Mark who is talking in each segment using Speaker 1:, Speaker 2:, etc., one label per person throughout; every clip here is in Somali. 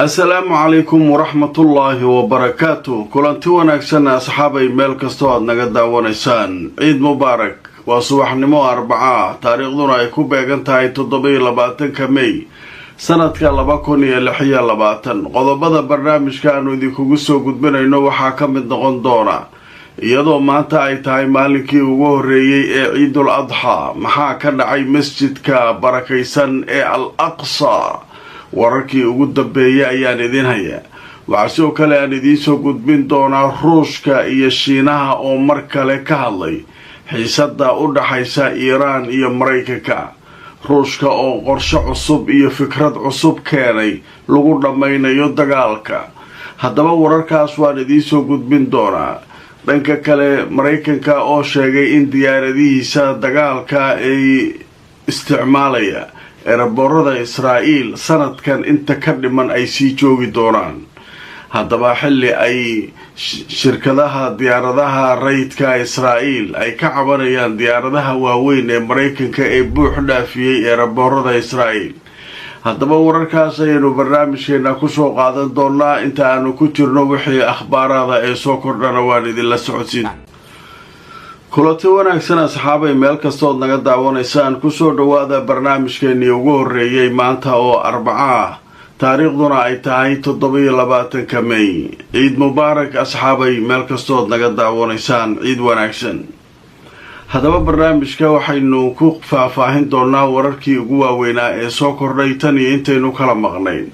Speaker 1: السلام عليكم ورحمة الله وبركاته كلانتي wanaagsan asxaabay meel kasto aad naga daawanaysaan ciid mubaarak waa subaxnimo Arbaca taariikhduna ay ku beegan tahay 27 May sanadka 2026 qodobada barnaamijka aanu idinku soo gudbinayno waxaa ka mid noqon doona iyadoo maanta ay tahay maalinkii ugu horeeyay ee Ciidul Adha maxaa ka dhacay masjidka barakaysan ee Al-Aqsa wararkii ugu dambeeyay ayaan idin hayaa waxa sidoo kale aan idin soo gudbin doonaa Ruushka iyo Shiinaha oo mar kale ka hadlay xiisadda u dhaxaysa Iiraan iyo Mareykanka Ruushka oo qorshe cusub iyo fikrad cusub keenay lagu dhameynayo dagaalka haddaba wararkaas waan idin soo gudbin doonaa dhanka kale Mareykanka oo sheegay in diyaaradihiisa dagaalka ay isticmaalaya eraboorada Israa'iil sanadkan inta ka dhiman ay sii joogi doonaan haddaba xilli ay shirkadaha diyaaradaha rayidka Israa'iil ay ka cabanayaan diyaaradaha waaweyn ee Mareykanka ee buux dhaafiyay eraboorada Israa'iil haddaba wararkaas ayaynu barnaamijkeena ku soo qaadan doonaa inta aanu ku jirno wixii akhbaarada ee soo kordhana waan idinla socodsiin kulanti wanaagsan asxaabay meel kasto aad naga daawanaysaan ku soo dhawaada barnaamijkeennii ugu horeeyay maanta oo Arbaca taariikhduna ay tahay 27 May ciid mubaarak asxaabay meel kasto aad naga daawanaysaan ciid wanaagsan haddaba barnaamijka waxaynu ku faahfaahin doonaa wararkii ugu waaweynaa ee soo kordhay tan iyo intaynu kala maqnayn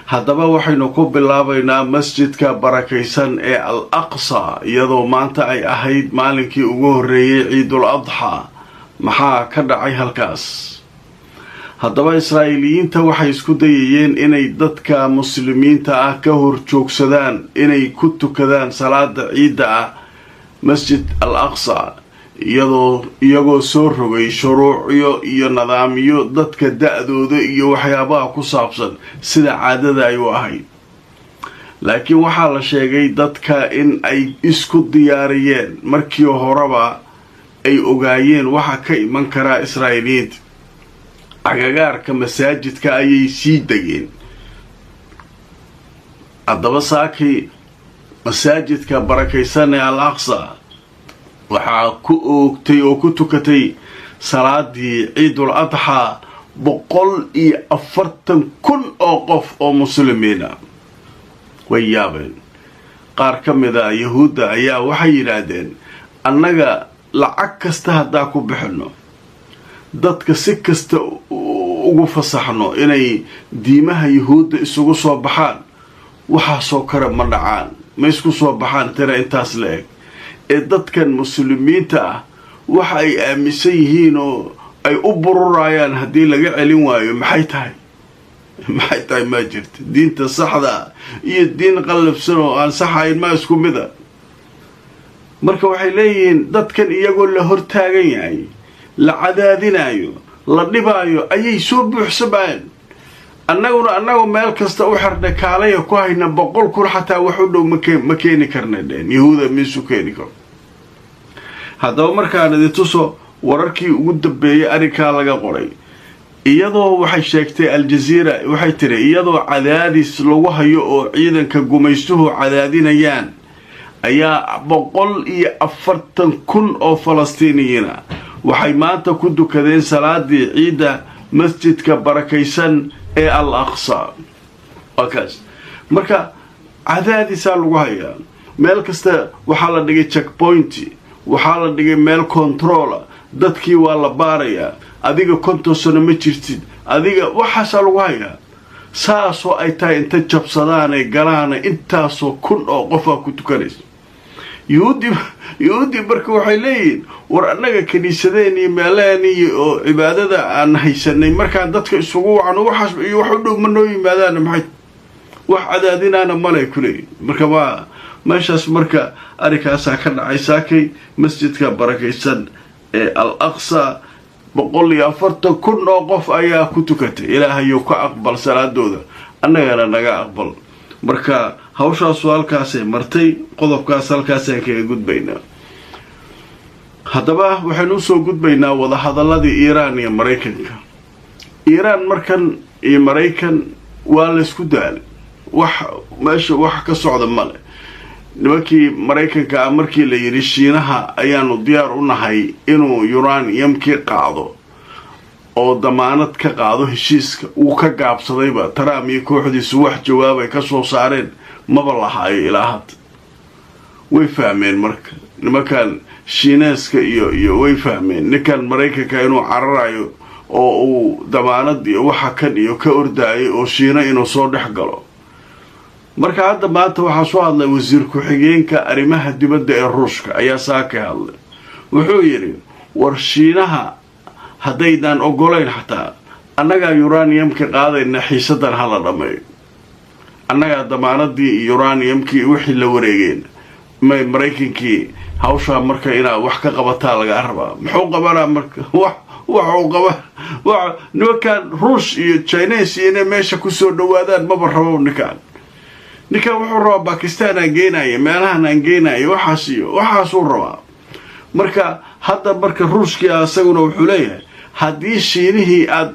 Speaker 1: haddaba waxaynu ku bilaabaynaa masjidka barakaysan ee Al-Aqsa iyadoo maanta ay ahayd maalinkii ugu horeeyay Ciidul Adha maxaa ka dhacay halkaas haddaba Israa'iiliyiinta waxay isku dayayeen inay dadka muslimiinta ah ka horjoogsadaan inay ku tukadaan salaada ciida ah masjid Al-Aqsa iyagoo soo rogay shuruucyo iyo nidaamyo dadka da'dooda iyo waxyaabaha ku saabsan sida caadada ay u ahayd laakiin waxaa la sheegay dadka in ay isku diyaariyeen markii horeba ay ogaayeen waxa ka iman karaa Israa'iiliyiinta agagaarka masaajidka ayay sii degeen haddaba saakii masaajidka barakaysan ee Al-Aqsa waxaa ku oogtay oo ku tukatay salaadii Ciidul Adha 140,000 oo qof oo muslimiina way yaabeen qaar ka mid ah yahuudda ayaa waxay yiraahdeen annaga lacag kasta hadaa ku bixino dadka si kasta ugu fasaxno inay diimaha yahuudda isugu soo baxaan waxa soo kara ma dhacaan ma isku soo baxaan tira intaas la eg ee dadkan muslimiinta ah waxa ay aaminsan yihiin oo ay u bururayaan haddii laga celin waayo maxay tahay ma jirto diinta saxda iyo diin qalabsan oo aan saxayn ma isku mid ah marka waxay leeyihiin dadkan iyagoo la hortaagan yahay la cadaadinayo la dhibaayo ayay soo buuxsamaan annagoo meel kasta u xirnay kaalaya ku hayna 100,000 xataa wax u dhow ma keeni karna yahuuda miisu keeni karo haddaba markaan idin tuso wararkii ugu dambeeyay arrinkaa laga qoray iyadoo waxay sheegtay Al Jazeera waxay tiri iyadoo cadaadis lagu hayo oo ciidanka gumaystuhu cadaadinayaan ayaa 140,000 oo Falastiiniyiin waxay maanta ku dukadeen salaadii ciida masjidka barakaysan ee Al-Aqsa wakaas marka cadaadisa lagu hayaa meel kasta waxaa la dhigay checkpoint waxaa la dhigay meel control dadkii waa la baarayaa adiga konton sano ma jirtid adiga waxaas lagu hayaa saasoo ay tahay inta jabsadaan ay galaan intaasoo kun oo qof ku tukanaysa yuudi marka waxay leeyihiin war annaga kaniisadeen iyo meelaan iyo cibaadada aan haysanay markaan dadka isugu wacno waxaas iyo wax u dhow ma noo yimaadaan maxay wax cadaadinaana malay ku leeyihiin marka waa meeshaas marka arrinkaasa ka dhacay saakay masjidka barakaysan ee Al-Aqsa 140,000 oo qof ayaa ku tukatay ilaahayo ka aqbal salaadooda annagana naga aqbal marka hawshaas halkaas martay qodobkaas halkaas aan kaga gudbaynaa haddaba waxaanu soo gudbaynaa wada hadaladii Iiraan iyo Mareykanka Iiraan markan iyo Mareykan waa la isku daalay meesha wax ka socda male nimankii maraykanka markii la yidhi shiinaha ayaanu diyaar u nahay inuu uraniumkii qaado oo damaanad ka qaado heshiiska uu ka gaabsadayba Trump iyo kooxdiisu wax jawaab ay ka soo saareen maba lahaayo ilaa hadda way fahmeen marka nimankan shiineeska iyo way fahmeen ninkan maraykanka inuu cararayo oo uu damaanad iyo waxa kan iyo ka ordaayo oo shiina inuu soo dhex galo marka hadda maanta waxaa soo hadlay wasiir ku-xigeenka arrimaha dibadda ee Ruushka ayaa saaka hadlay wuxuu yiri war shiinaha haddaydan ogolayn xataa annaga uraniumka qaadayna xiisadan hala dhameeyo annaga damaanadii uraniumkii wixii la wareegeen maraykankii hawsha marka inaa wax ka qabataa laga rabaa muxuu qabanaa marka wax nimankan Ruush iyo Chinese inay meesha ku soo dhawaadaan maba rabo ninkan wuxuu rabaa Pakistan aan geenayo meelahan aan geenayo waxaasuu rabaa marka hadda marka Ruushkii asaguna wuxuu leeyahay haddii shiinihii aad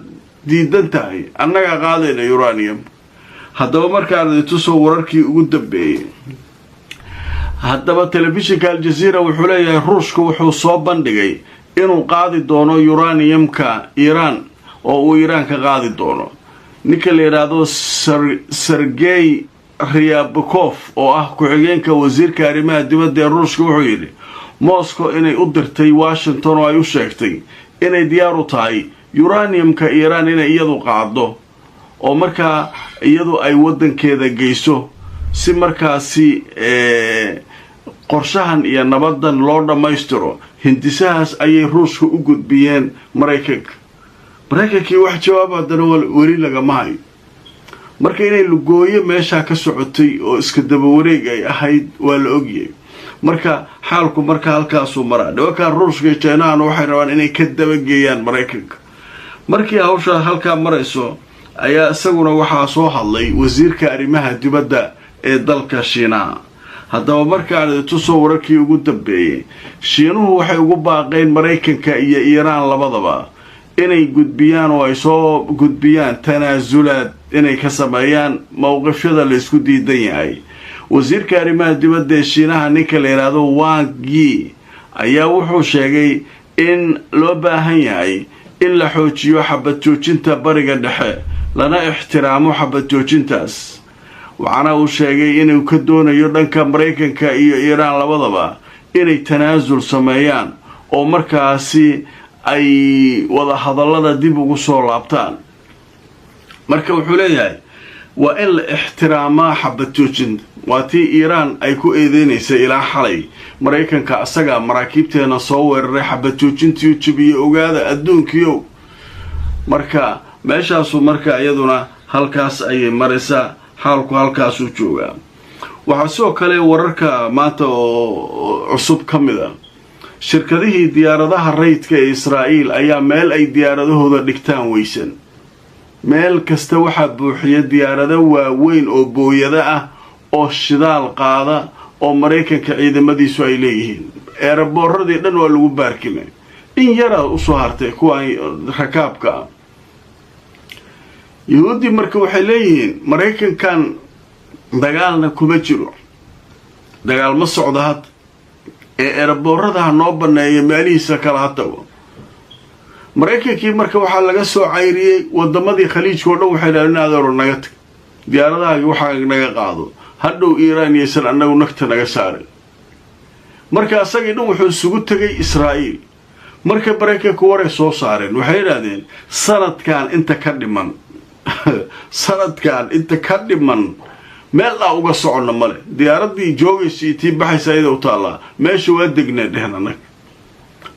Speaker 1: diidan tahay annaga qaadayna uranium haddaba markaan tusoo wararkii ugu dambeeyay haddaba telefishinka Al Jazeera wuxuu leeyahay Ruushka wuxuu soo bandhigay inuu qaadi doono uraniumka Iran oo uu Iran ka qaadi doono ninka la yiraahdo Sergey Ryabkov oo ah ku-xigeenka wasiirka arrimaha dibadda ee Ruushka wuxuu yiri Moscow inay u dirtay Washington oo ay u sheegtay inay diyaar u tahay uraniumka Iran inay iyadu qaado oo markaa iyadu ay wadankeeda geyso si markaasi qorshahan iyo nabadan loo dhamaystiro hindisahaas ayay Ruushka u gudbiyeen maraykankii wax jawaab haddana weli lagama hayo marka inay lugooyo meesha ka socotay oo iska daba wareeg ay ahayd waa la ogyahay marka xaalku marka halkaasuu maraa nimanka Ruushka iyo China waxay rabaan inay ka daba geeyaan maraykanka markii hawsha halka marayso ayaa isaguna waxaa soo hadlay wasiirka arrimaha dibadda ee dalka Shiinaha haddaba markaan tusoo wararkii ugu dambeeyay Shiinuhu waxay ugu baaqeen maraykanka iyo Iran labadaba inay gudbiyaan oo ay soo gudbiyaan tanaasulaad inay ka sameeyaan mowqifyada la isku diidan yahay wasiirka arrimaha dibadda ee Shiinaha ninka la yiraahdo Wang Yi ayaa wuxuu sheegay in loo baahan yahay in la xoojiyo xabad joojinta bariga dhexe lana ixtiraamo xabad joojintaas waxaana uu sheegay inuu ka doonayo dhanka maraykanka iyo Iran labadaba inay tanaasul sameeyaan oo markaasi ay wada hadallada dib ugu soo laabtaan marka wuxuu leeyahay waa in la ixtiraamaa xabad joojinta waatii Iran ay ku eedeynaysa ilaa xalay maraykanka asaga maraakiibteena soo weeraray xabad joojintii jabiyay ogaada adduunkiyo marka meeshaasu marka iyaduna halkaas ay maraysaa xaalku halkaasuu joogaa waxaa sidoo kale wararka maanta oo cusub ka mid ah shirkadihii diyaaradaha rayidka ee Israa'iil ayaa meel ay diyaaradahooda dhigtaan weysan meel kasta waxaa buuxiya diyaarado waaweyn oo booyada ah oo shidaal qaada oo maraykanka ciidamadiisu ay leeyihiin eeraboorradii dhan waa lagu baarkimay in yara u soo hartay kuwa rakaabka yahuudi marka waxay leeyihiin maraykankan dagaalna kuma jiro dagaal ma socdo had ee eeraboorrada noo baneeyo meelihiisa kala ha tago maraykankii marka waxaa laga soo cayriyay wadamadii khaliijka oo dhan waxay dhaadeen adeero naga tag diyaaradaha waxa naga qaado hadhow Iran yeesan annagu nagta naga saaray marka asagii dhan wuxuu isugu tagay Israa'iil marka maraykanku waray soo saareen waxay yiraahdeen sanadkan inta ka dhiman meel la uga socono male diyaaradii joogaysi tii baxaysa u taala meesha waa degnaa dhehnanag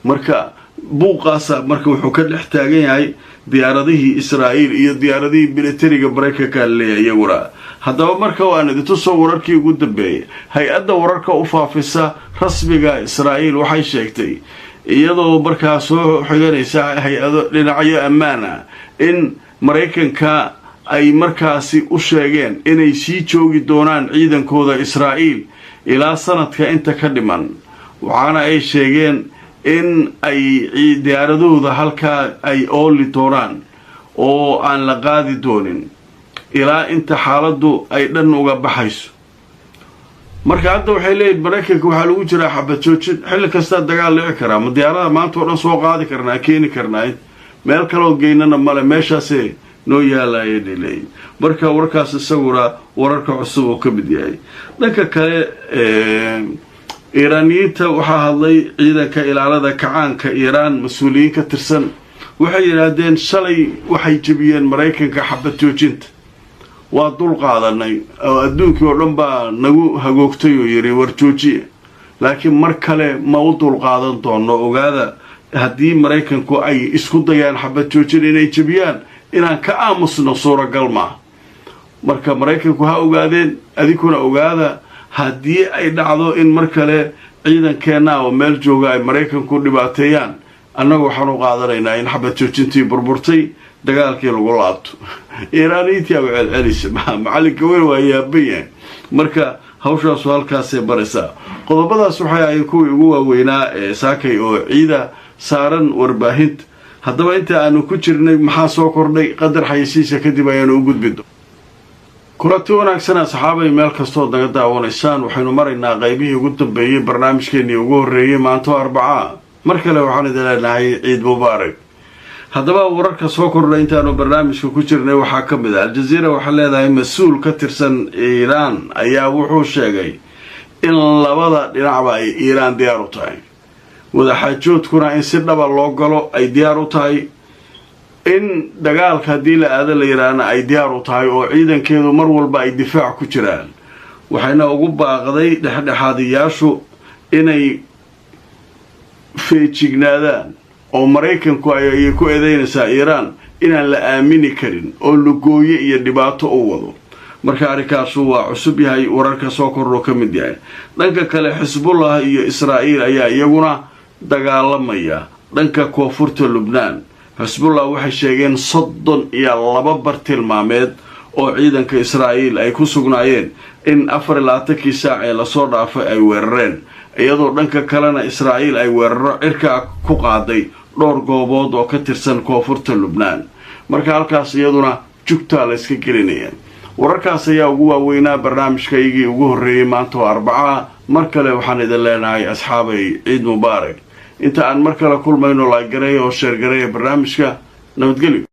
Speaker 1: marka buuqaasa marka wuxuu ka dhex taagan yahay diyaaradihii Israa'iil iyo diyaaradihii militariga maraykanka leeyahay iyaguna haddaba marka waan idin soo wararkii ugu dambeeyay hay-adda wararka u faafisa rasmiga Israa'iil waxay sheegtay iyadoo markaa soo xiganaysa hay-ado dhinacyo ammaana in maraykanka ay markaasi u sheegeen inay sii joogi doonaan ciidankooda Israa'iil ilaa sanadka inta ka dhiman waxaana ay sheegeen in ay diyaaradooda halka ay ooli doonaan oo aan la qaadi doonin ilaa inta xaaladdu ay dhan uga baxayso. marka hadda waxay leeyihiin maraykanka waxaa lagu jiraa xabad joojin, xilli kastaa dagaal dhici karaa, ma diyaarada maanta oo dhan soo qaadi karnaa, keeni karnaa, meel kaloo geynana male, meeshaasee noo yaalayay leeyihiin. marka warkaas isaguna wararka cusub oo ka mid yahay. dhanka kale iiraaniyiinta waxaa hadlay ciidanka ilaalada kacaanka iiraan, mas-uuliyiin ka tirsan waxay yidhaahdeen shalay waxay jebiyeen maraykanka xabad joojinta, waa dul qaadanay oo adduunkii oo dhan baa nagu hagoogtay oo yidhi war joojiye, laakiin mar kale ma u dul qaadan doono. ogaada haddii maraykanku ay isku dayaan xabad joojin inay jebiyaan, inaan ka aamusno suuragal maaha. marka maraykanku ha ogaadeen, adinkuna ogaada, haddii ay dhacdo in mar kale ciidankeenna oo meel jooga ay maraykanku dhibaateeyaan, annagu waxaan u qaadanaynaa in xabad joojintii burburtay, dagaalkii lagu laabto. iiraaniyiintii aba celcelisa macalinka weyn waa yaaban yahay. marka hawshaasu halkaasay baraysaa. qodobadaas waxay ahayd kuwii ugu waaweynaa ee saakay oo ciida saaran warbaahinta. haddaba inta aanu ku jirnay maxaa soo kordhay, qadar xayeysiisa kadib ayaanu u gudbido. kulanti wanaagsan asxaabay meel kastood naga daawanaysaan, waxaynu maraynaa qaybihii ugu dambeeyey barnaamijkeenii ugu horreeyey maanto Arbacaa. mar kale waxaan idin leenahay ciid mubaarak. haddaba wararka soo kordhay intaanu barnaamijka ku jirnay waxaa ka mid ah Al-Jazeera waxay leedahay mas-uul ka tirsan Iiraan ayaa wuxuu sheegay in labada dhinacba ay Iiraan diyaar u tahay, wadaxaajoodkuna in si dhaba loo galo ay diyaar u tahay, in dagaalka haddii la aado la yidhaahna ay diyaar u tahay oo ciidankeedu mar walba ay difaac ku jiraan. waxayna ugu baaqday dhexdhexaadiyaashu inay feejignaadaan oo maraykanku ayay ku eedeynaysaa Iiraan inaan la aamini karin oo lugooye iyo dhibaato u wado. marka arrinkaasu waa cusub yahay, wararka soo kordho ka mid yahay. dhanka kale Xisbullah iyo Israa'iil ayaa iyaguna dagaalamaya dhanka koonfurta Lubnaan. Xisbullah waxay sheegeen 32 bartilmaameed oo ciidanka Israa'iil ay ku sugnaayeen in 24 saac ee lasoo dhaafay ay weerareen, iyadoo dhanka kalena Israa'iil ay weeraro cirka ku qaaday dhowr goobood oo ka tirsan koonfurta Lubnaan. marka halkaas iyaduna jugtaa la iska gelinaya. wararkaas ayaa ugu waaweynaa barnaamijkaygii ugu horreeyey maanta oo Arbacaa. mar kale waxaan idin leenahay asxaabay ciid mubaarak. inta aan mar kale kulmayno like gareeyo oo share gareeyo barnaamijka. nabadgelyo.